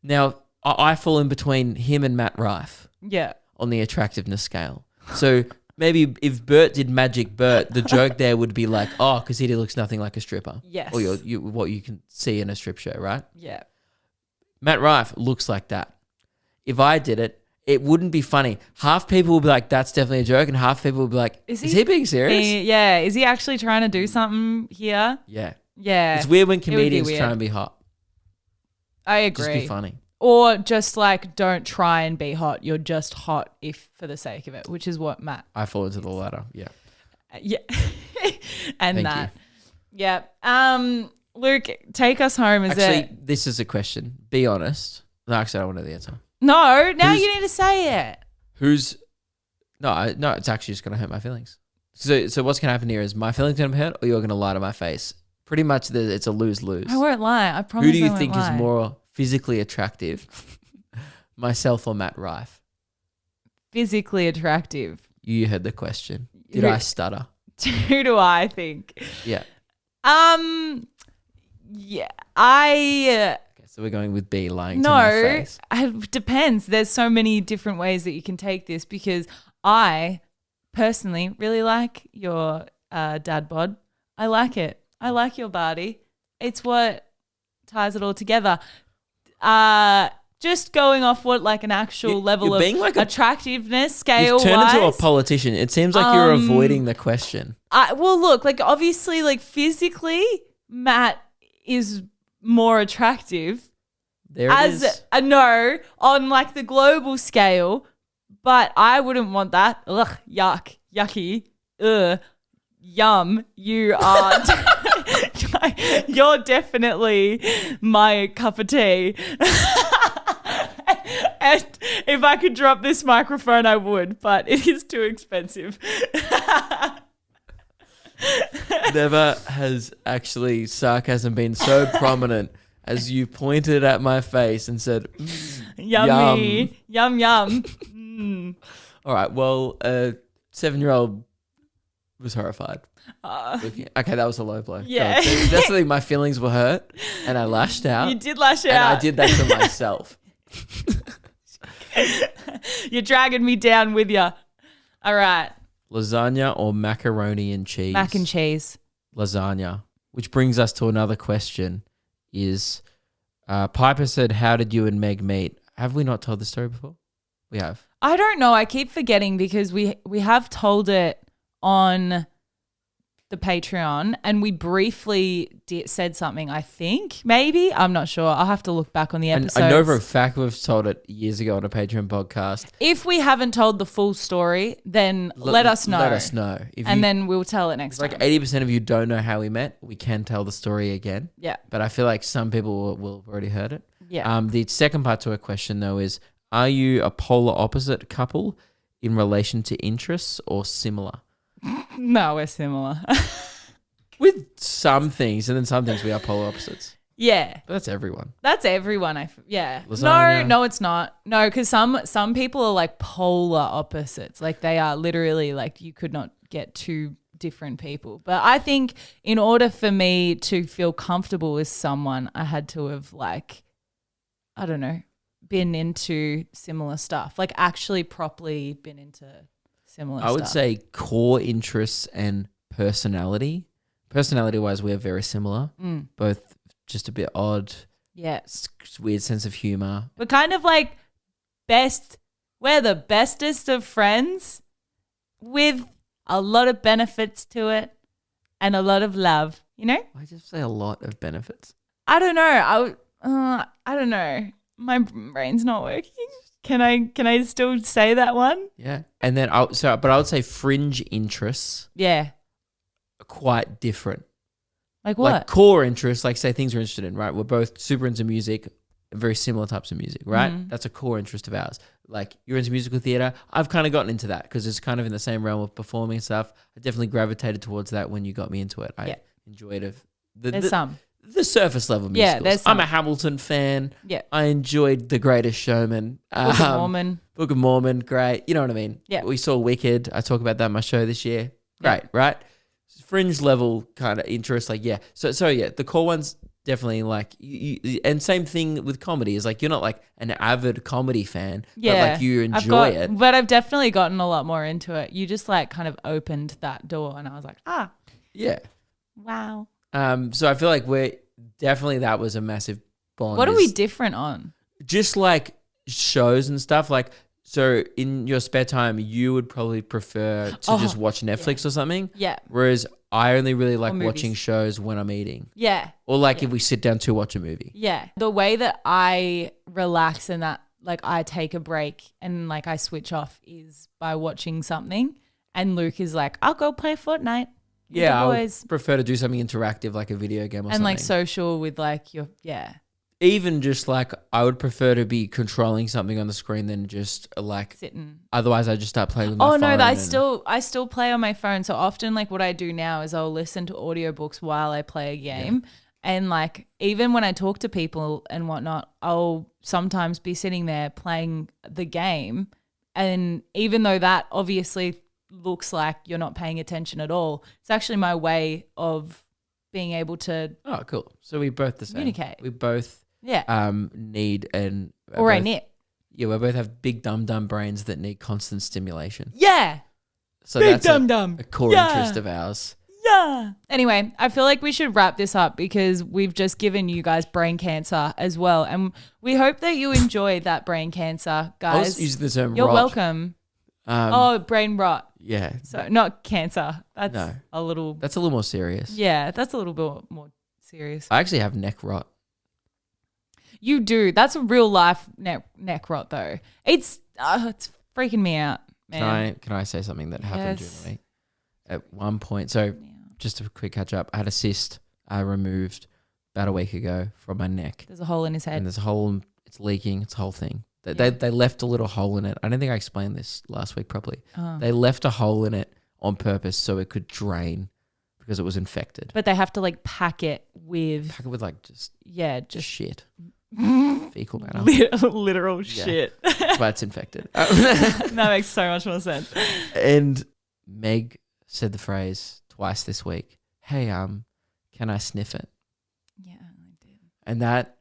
now I fall in between him and Matt Rife. Yeah. On the attractiveness scale. So maybe if Bert did Magic Bert, the joke there would be like, oh, because he looks nothing like a stripper. Yes. Or what you can see in a strip show, right? Yeah. Matt Rife looks like that. If I did it, it wouldn't be funny. Half people will be like, that's definitely a joke, and half people will be like, is he being serious? Yeah. Is he actually trying to do something here? Yeah. Yeah. It's weird when comedians try and be hot. I agree. Just be funny. Or just like, don't try and be hot. You're just hot if for the sake of it, which is what Matt. I fall into the latter. Yeah. Yeah. And Thank that. you. Yeah. Luke, take us home. This is a question. Be honest. No, actually, I don't want to know the answer. No, now you need to say it. No, it's actually just going to hurt my feelings. So what's going to happen here is my feelings going to be hurt, or you're going to lie to my face. Pretty much it's a lose-lose. I won't lie. I promise. Who do you I won't think lie. is more physically attractive, myself or Matt Rife? Physically attractive? You heard the question. Did I stutter? Who do I think? Yeah. Yeah. Okay, so we're going with B, lying to my face. It depends. There's so many different ways that you can take this because I personally really like your dad bod. I like it. I like your body. It's what ties it all together. Just going off what like an actual level of like attractiveness scale. You've turned into a politician. It seems like you're avoiding the question. Well, look, like obviously, like physically, Matt is more attractive. There it is. No, on like the global scale, but I wouldn't want that. Ugh, yuck, yucky, yum. You are. You're definitely my cup of tea. And if I could drop this microphone, I would, but it is too expensive. Never has actually sarcasm been so prominent as you pointed at my face and said, yummy, yum, yum. Mm. All right, well, a 7-year-old was horrified. Okay, that was a low blow. Yeah. Definitely my feelings were hurt and I lashed out. You did lash out. And I did that to myself. You're dragging me down with you. All right. Lasagna or macaroni and cheese? Mac and cheese. Lasagna. Which brings us to another question is, Piper said, "How did you and Meg meet?" Have we not told the story before? We have. I don't know. I keep forgetting because we have told it on the Patreon and we briefly said something, I think, maybe. I'm not sure. I'll have to look back on the episodes. I know for a fact we've told it years ago on a Patreon podcast. If we haven't told the full story, then let us know. Let us know. Then we'll tell it next time. Like 80% of you don't know how we met. We can tell the story again. Yeah. But I feel like some people will have already heard it. Yeah. The second part to our question, though, is are you a polar opposite couple in relation to interests or similar? No, we're similar. With some things, and then some things we are polar opposites. Yeah. But that's everyone. That's everyone. Yeah. Lasagna. No, it's not. No, because some people are like polar opposites. Like they are literally like you could not get two different people. But I think in order for me to feel comfortable with someone, I had to have like, I don't know, been into similar stuff. Like actually properly been into similar stuff. I would say core interests and personality. Personality-wise, we're very similar. Both just a bit odd. Yeah. Weird sense of humor. We're kind of like we're the bestest of friends with a lot of benefits to it and a lot of love, you know? I just say a lot of benefits. I don't know. I don't know. My brain's not working. Can I still say that one? Yeah. And then I would say fringe interests. Yeah. Quite different. Like what? Like core interests, like say things we're interested in, right? We're both super into music, very similar types of music, right? That's a core interest of ours. Like you're into musical theatre. I've kind of gotten into that because it's kind of in the same realm of performing stuff. I definitely gravitated towards that when you got me into it. I enjoyed the surface level musicals. There's some. I'm a Hamilton fan. Yeah. I enjoyed The Greatest Showman. Book of Mormon. Book of Mormon, great. You know what I mean? Yeah. We saw Wicked. I talk about that in my show this year. Great, right? Fringe level kind of interest, like So yeah, the core ones definitely like you, and same thing with comedy is like you're not like an avid comedy fan, but like you enjoy it. But I've definitely gotten a lot more into it. You just like kind of opened that door, and I was like, yeah, wow. So I feel like that was a massive bond. What are we different on? Just like shows and stuff, like. So in your spare time, you would probably prefer to just watch Netflix or something. Yeah. Whereas I only really like watching shows when I'm eating. Yeah. Or like if we sit down to watch a movie. Yeah. The way that I relax and that like I take a break and like I switch off is by watching something. And Luke is like, I'll go play Fortnite. Yeah, I would prefer to do something interactive like a video game or something. And like social with like your, Even just like I would prefer to be controlling something on the screen than just like sitting. Otherwise, I just start playing with my phone. Oh no, I still play on my phone. So often, like what I do now is I'll listen to audiobooks while I play a game, and like even when I talk to people and whatnot, I'll sometimes be sitting there playing the game, and even though that obviously looks like you're not paying attention at all, it's actually my way of being able to. Oh, cool! So we both the same. Communicate. We both. Yeah. Need and or I knit. Yeah, we both have big dumb brains that need constant stimulation. Yeah. So big that's a core interest of ours. Yeah. Anyway, I feel like we should wrap this up because we've just given you guys brain cancer as well, and we hope that you enjoyed that brain cancer, guys. I was using the term You're rot. welcome. Brain rot. Yeah. So not cancer. That's That's a little more serious. Yeah, that's a little bit more serious. I actually have neck rot. You do. That's a real life neck rot though. It's freaking me out, man. Can I say something that happened during the week? At one point, so just a quick catch up, I had a cyst I removed about a week ago from my neck. There's a hole in his head. And there's a hole, it's leaking, it's a whole thing. They left a little hole in it. I don't think I explained this last week properly. They left a hole in it on purpose so it could drain because it was infected. But they have to like pack it with like just shit. Fecal matter. Literal shit. That's why it's infected. That makes so much more sense. And Meg said the phrase twice this week, hey, can I sniff it? Yeah, I did. And that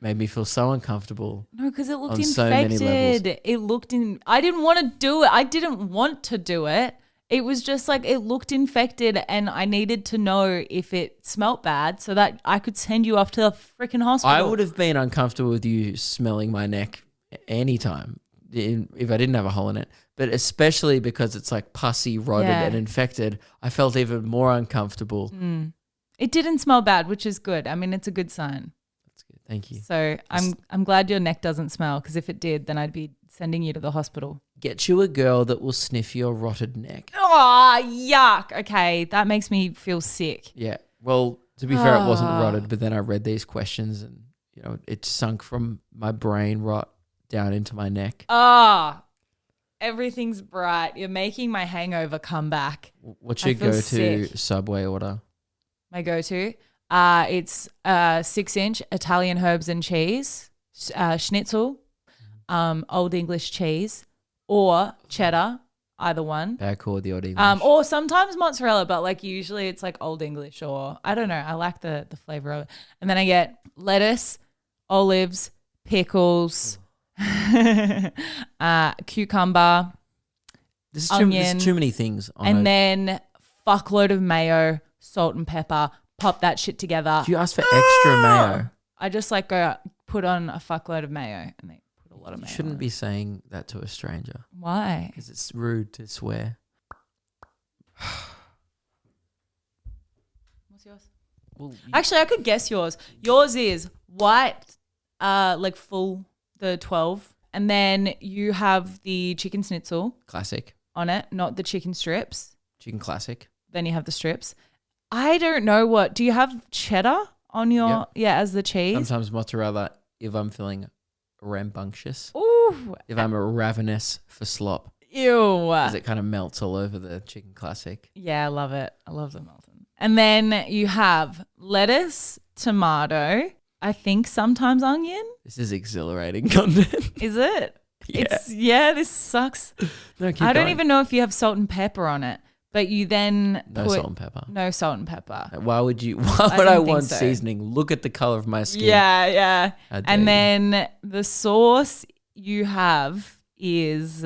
made me feel so uncomfortable. No, because it looked infected. So many levels. It looked in. I didn't want to do it. I didn't want to do it. It was just like it looked infected and I needed to know if it smelt bad so that I could send you off to the freaking hospital. I would have been uncomfortable with you smelling my neck anytime if I didn't have a hole in it. But especially because it's like pussy, rotted and infected, I felt even more uncomfortable. It didn't smell bad, which is good. I mean, it's a good sign. That's good. Thank you. So I'm glad your neck doesn't smell because if it did, then I'd be sending you to the hospital. Get you a girl that will sniff your rotted neck. Oh, yuck. Okay, that makes me feel sick. Yeah. Well, to be fair, it wasn't rotted, but then I read these questions and, you know, it sunk from my brain rot down into my neck. Everything's bright. You're making my hangover come back. What's your go-to Subway order? My go-to? It's 6-inch Italian herbs and cheese, schnitzel, Old English cheese, or cheddar, either one. Bad call, the Old English. Or sometimes mozzarella, but like usually it's like Old English or I don't know. I like the flavor of it. And then I get lettuce, olives, pickles, cucumber, onion. There's too many things on and then fuckload of mayo, salt and pepper. Pop that shit together. Do you ask for extra mayo? I just like go put on a fuckload of mayo and they put a lot of mayo. You shouldn't be saying that to a stranger. Why? Because it's rude to swear. What's yours? Well, Actually, I could guess yours. Yours is white, like full, the 12. And then you have the chicken schnitzel classic. on it, not the chicken strips. Chicken classic. Then you have the strips. I don't know do you have cheddar on your, as the cheese? Sometimes mozzarella if I'm feeling rambunctious. Ooh. If I'm ravenous for slop. Ew. Because it kind of melts all over the chicken classic. Yeah, I love it. I love the melton. And then you have lettuce, tomato, I think sometimes onion. This is exhilarating content. Is it? Yeah. This sucks. No, keep I don't going. even know if you have salt and pepper on it, but you then No salt and pepper. No salt and pepper. Why would I want so. seasoning? Look at the color of my skin. Yeah. How dare And you. then the sauce you have is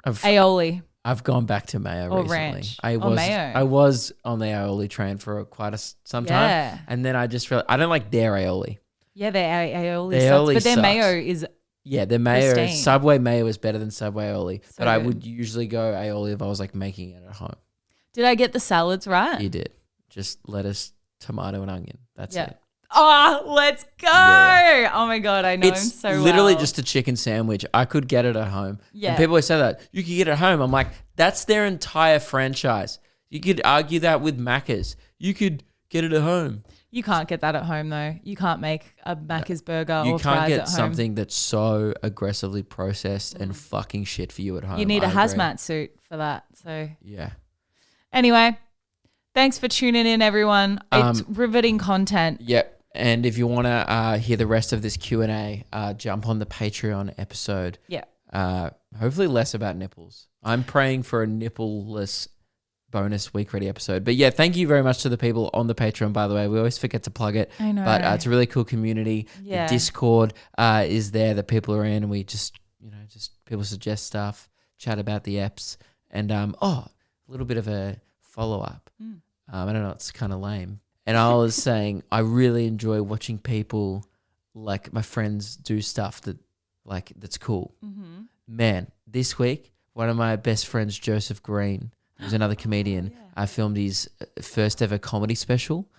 aioli. I've gone back to mayo Or recently. ranch. I Or was mayo. I was on the aioli train for some time. Yeah. And then I just realized I don't like their aioli. Yeah, the aioli The sucks, aioli but their sucks. mayo is Yeah, the mayo, pristine. Subway mayo is better than Subway aioli. So but I good. would usually go aioli if I was like making it at home. Did I get the salads right? You did. Just lettuce, tomato, and onion. That's it. Oh, let's go. Yeah. Oh my God, I know him It's so literally well. just a chicken sandwich. I could get it at home. Yeah. And people always say that. You could get it at home. I'm like, that's their entire franchise. You could argue that with Macca's. You could get it at home. You can't get that at home though. You can't make a Macca's burger You or can't fries get at home. something that's so aggressively processed and fucking shit for you at home. You need a I agree. hazmat suit for that. So Yeah. anyway, thanks for tuning in, everyone. It's riveting content. Yep. And if you want to hear the rest of this Q&A, jump on the Patreon episode. Yeah. Hopefully less about nipples. I'm praying for a nipple-less bonus week ready episode. But yeah, thank you very much to the people on the Patreon, by the way. We always forget to plug it. I know. But it's a really cool community. Yeah. The Discord is there that people are in, and we just people suggest stuff, chat about the apps, and a little bit of a follow-up. I don't know, it's kind of lame. And I was saying I really enjoy watching people, like my friends, do stuff that's cool. Mm-hmm. Man, this week, one of my best friends, Joseph Green, who's another comedian, I filmed his first ever comedy special,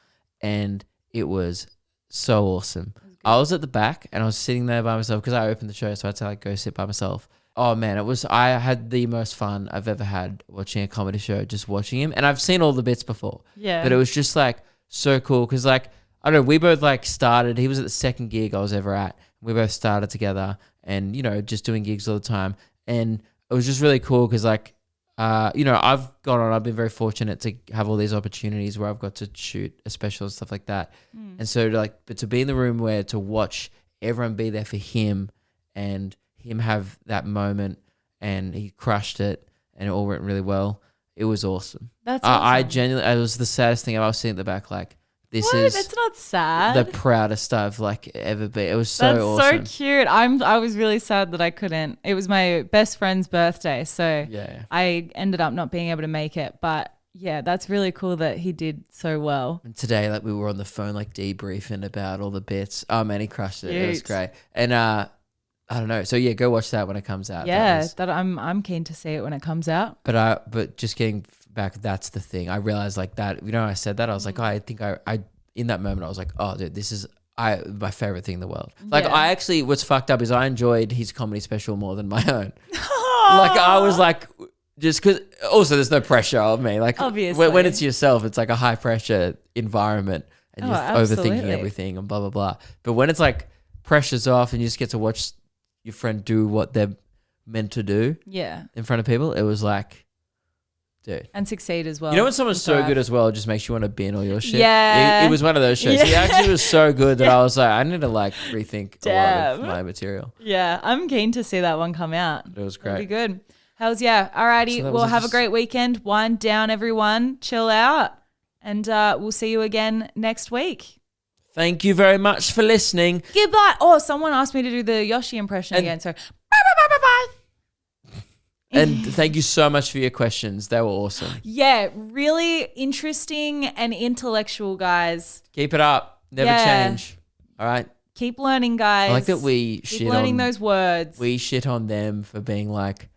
and it was so awesome. I was at the back, and I was sitting there by myself because I opened the show, so I had to go sit by myself. Oh man, I had the most fun I've ever had watching a comedy show, just watching him. And I've seen all the bits before. Yeah. But it was just so cool because I don't know, we both started, he was at the second gig I was ever at. We both started together and, just doing gigs all the time. And it was just really cool because I've been very fortunate to have all these opportunities where I've got to shoot a special and stuff like that. And so but to be in the room where to watch everyone be there for him and him have that moment and he crushed it and it all went really well. It was awesome. That's awesome. I genuinely, it was the saddest thing. I was sitting at the back This What? is That's not sad. the proudest I've like ever been. It was so That's awesome. so cute. I was really sad that I couldn't. It was my best friend's birthday, so Yeah. I ended up not being able to make it. But yeah, that's really cool that he did so well. And today, like we were on the phone, like debriefing about all the bits. Oh man, he crushed it. It was Cute. great. And I don't know. So yeah, go watch that when it comes out. Yeah, I'm keen to see it when it comes out. But just getting back, that's the thing. I realized like that. You know, when I said that, I was like, oh, I think I in that moment, I was like, oh, dude, this is my favorite thing in the world. Like Yeah. I actually, what's fucked up is I enjoyed his comedy special more than my own. Like I was like, just because. Also, there's no pressure of me. Like Obviously. when it's yourself, it's like a high pressure environment, and Oh, you're absolutely. overthinking everything and blah blah blah. But when it's like pressure's off and you just get to watch your friend do what they're meant to do Yeah, in front of people, it was like, dude. and succeed as well. You know when someone's so Thrive. good as well, it just makes you want to bin all your shit. Yeah. It was one of those shows. Yeah. He actually was so good that I was like, I need to like rethink a lot Damn. of my material. Yeah, I'm keen to see that one come out. It was That'd be great. good. Hells yeah. Alrighty, So that well, was have a just- great weekend. Wind down, everyone. Chill out. And we'll see you again next week. Thank you very much for listening. Goodbye. Oh, someone asked me to do the Yoshi impression And- again. So, bye, bye, bye, bye, bye. And thank you so much for your questions. They were awesome. Yeah, really interesting and intellectual, guys. Keep it up. Never Yeah. change. All right. Keep learning, guys. I like that we Keep shit learning on those words. we shit on them for being like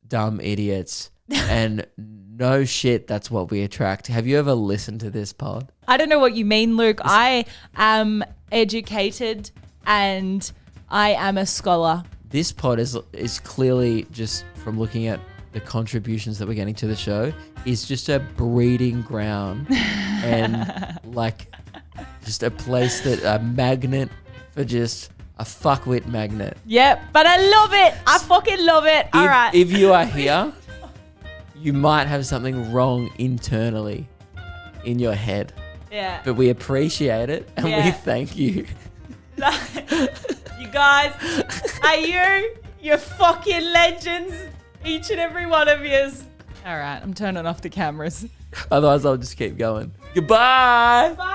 dumb idiots. And no shit, that's what we attract. Have you ever listened to this pod? I don't know what you mean, Luke. I am educated and I am a scholar. This pod is clearly, just from looking at the contributions that we're getting to the show, is just a breeding ground and like just a place that a magnet for just a fuckwit magnet. Yep, but I love it. I fucking love it. All right. If you are here, you might have something wrong internally in your head, Yeah. but we appreciate it and we Yeah. thank you. You guys, you're fucking legends. Each and every one of yous. All right, I'm turning off the cameras. Otherwise, I'll just keep going. Goodbye. Bye.